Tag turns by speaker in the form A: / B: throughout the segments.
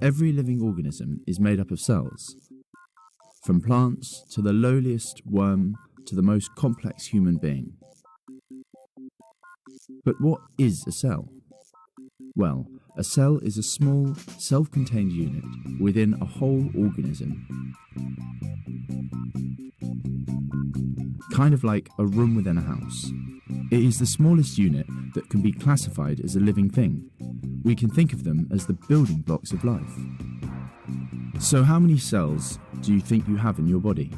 A: Every living organism is made up of cells, from plants to the lowliest worm to the most complex human being. But what is a cell? Well, a cell is a small, self-contained unit within a whole organism. Kind of like a room within a house. It is the smallest unit that can be classified as a living thing. We can think of them as the building blocks of life. So how many cells do you think you have in your body?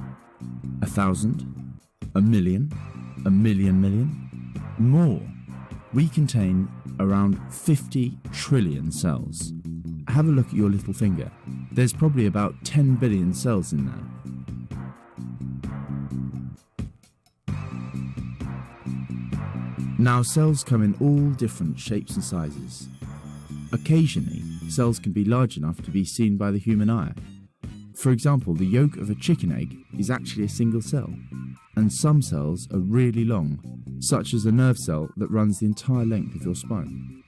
A: 1,000? 1,000,000? 1,000,000,000? More. We contain around 50 trillion cells. Have a look at your little finger. There's probably about 10 billion cells in there. Now, cells come in all different shapes and sizes. Occasionally, cells can be large enough to be seen by the human eye. For example, the yolk of a chicken egg is actually a single cell, and some cells are really long, such as a nerve cell that runs the entire length of your spine.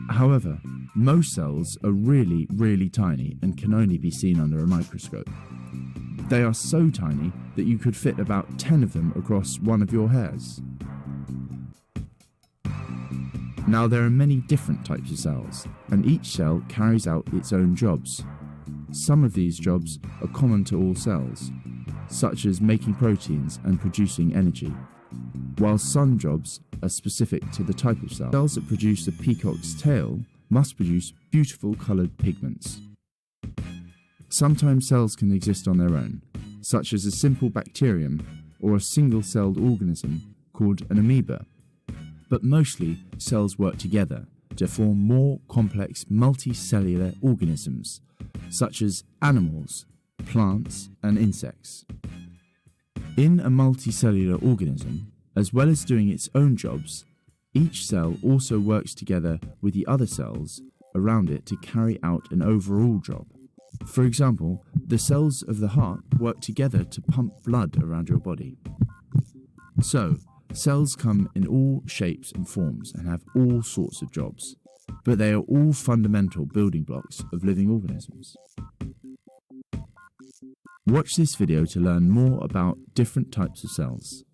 A: However, most cells are really, really tiny and can only be seen under a microscope. They are so tiny that you could fit about 10 of them across one of your hairs. Now, there are many different types of cells, and each cell carries out its own jobs. Some of these jobs are common to all cells, such as making proteins and producing energy, while some jobs are specific to the type of cell. Cells that produce the peacock's tail must produce beautiful coloured pigments. Sometimes cells can exist on their own, such as a simple bacterium or a single-celled organism called an amoeba. But mostly, cells work together to form more complex multicellular organisms, such as animals, plants, and insects. In a multicellular organism, as well as doing its own jobs, each cell also works together with the other cells around it to carry out an overall job. For example, the cells of the heart work together to pump blood around your body. So, cells come in all shapes and forms and have all sorts of jobs, but they are all fundamental building blocks of living organisms. Watch this video to learn more about different types of cells.